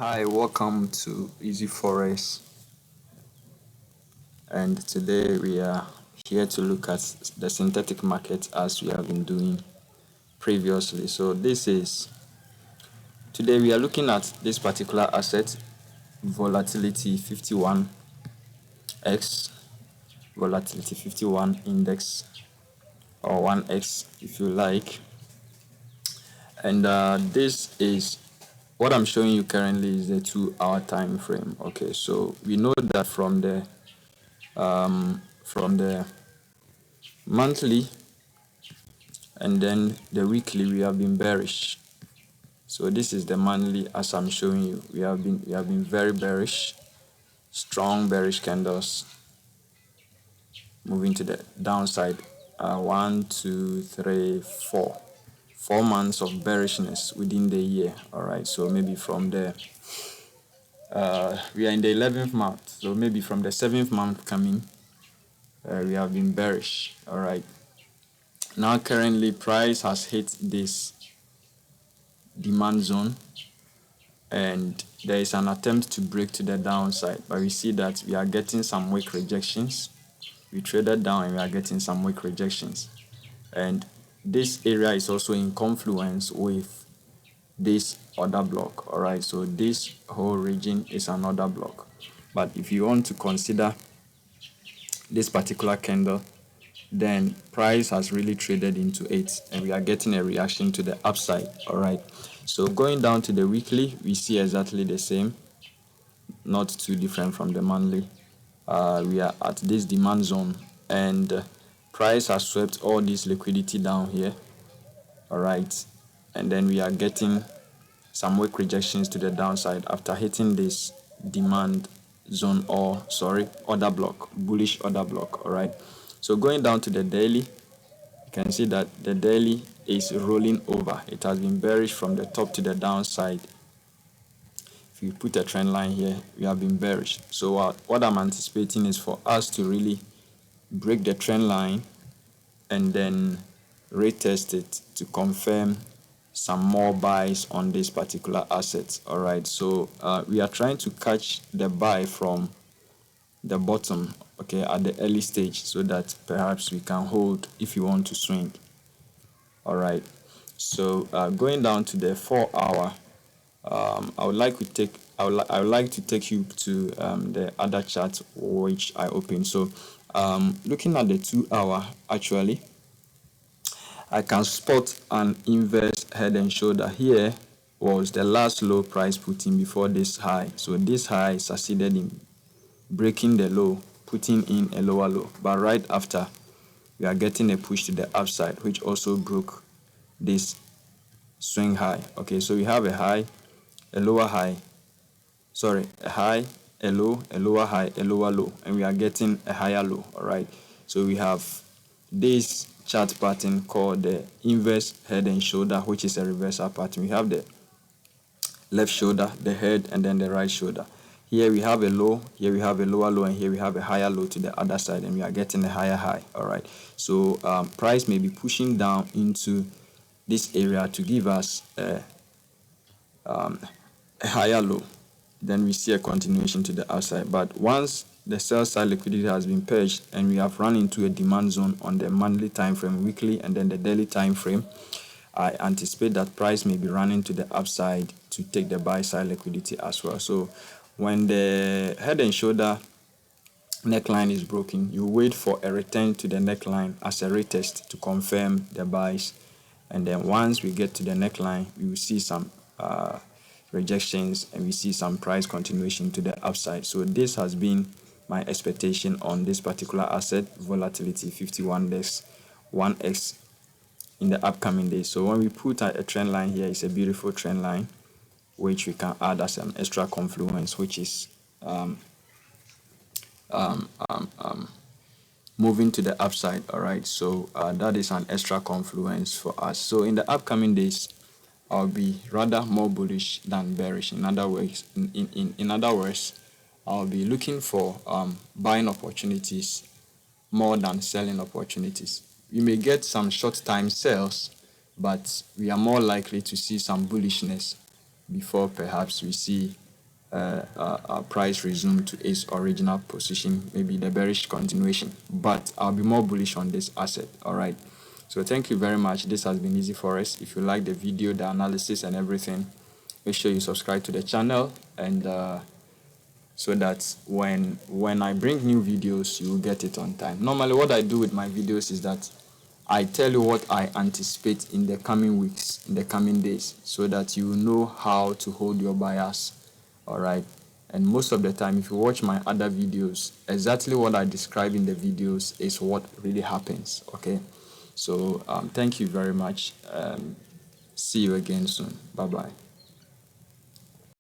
Hi, welcome to Easy Forex, and today we are here to look at the synthetic market as we have been doing previously. So today we are looking at this particular asset, Volatility 51X, Volatility 51 Index, or 1X if you like. And this is what I'm showing you currently is the 2-hour time frame. Okay, so we know that from the monthly and then the weekly we have been bearish. So this is the monthly. As I'm showing you, we have been very bearish, strong bearish candles moving to the downside. 4 months of bearishness within the year. All right, so maybe from the we are in the 11th month, so maybe from the 7th month coming, we have been bearish. All right, now currently price has hit this demand zone, and there is an attempt to break to the downside, but we see that we are getting some weak rejections. We traded down and we are getting some weak rejections, and this area is also in confluence with this other block. All right, so this whole region is another block, but if you want to consider this particular candle, then price has really traded into it and we are getting a reaction to the upside. All right, so going down to the weekly, we see exactly the same, not too different from the monthly. We are at this demand zone, and price has swept all this liquidity down here. All right, and then we are getting some weak rejections to the downside after hitting this demand zone, or sorry, order block, bullish order block. All right, so going down to the daily, you can see that the daily is rolling over. It has been bearish from the top to the downside. If you put a trend line here, we have been bearish. So what I'm anticipating is for us to really break the trend line and then retest it to confirm some more buys on this particular asset. All right, so we are trying to catch the buy from the bottom, okay, at the early stage, so that perhaps we can hold if you want to swing. All right, so going down to the 4-hour, I would like to take you to the other chart which I opened. So looking at the 2-hour, actually I can spot an inverse head and shoulder. Here was the last low price put in before this high. So this high succeeded in breaking the low, putting in a lower low. But right after, we are getting a push to the upside, which also broke this swing high. Okay, so we have a high, a lower high, sorry, a high, a low, a lower high, a lower low, and we are getting a higher low. All right, so we have this chart pattern called the inverse head and shoulder, which is a reversal pattern. We have the left shoulder, the head, and then the right shoulder. Here we have a low, here we have a lower low, and here we have a higher low to the other side, and we are getting a higher high. All right, so price may be pushing down into this area to give us a higher low. Then we see a continuation to the upside, but once the sell side liquidity has been purged and we have run into a demand zone on the monthly time frame, weekly, and then the daily time frame, I anticipate that price may be running to the upside to take the buy side liquidity as well. So when the head and shoulder neckline is broken, you wait for a return to the neckline as a retest to confirm the buys, and then once we get to the neckline, we will see some rejections and we see some price continuation to the upside. So this has been my expectation on this particular asset, Volatility 51X 1X, in the upcoming days. So when we put a trend line here, it's a beautiful trend line which we can add as an extra confluence, which is moving to the upside. All right, so that is an extra confluence for us. So in the upcoming days, I'll be rather more bullish than bearish. In other words, in other words, I'll be looking for buying opportunities more than selling opportunities. We may get some short-time sales, but we are more likely to see some bullishness before perhaps we see price resume to its original position, maybe the bearish continuation. But I'll be more bullish on this asset. All right. So thank you very much. This has been easy for us. If you like the video, the analysis and everything, make sure you subscribe to the channel, and so that when I bring new videos, you will get it on time. Normally what I do with my videos is that I tell you what I anticipate in the coming weeks, in the coming days, so that you know how to hold your bias. All right. And most of the time, if you watch my other videos, exactly what I describe in the videos is what really happens. Okay. So thank you very much. See you again soon. Bye bye.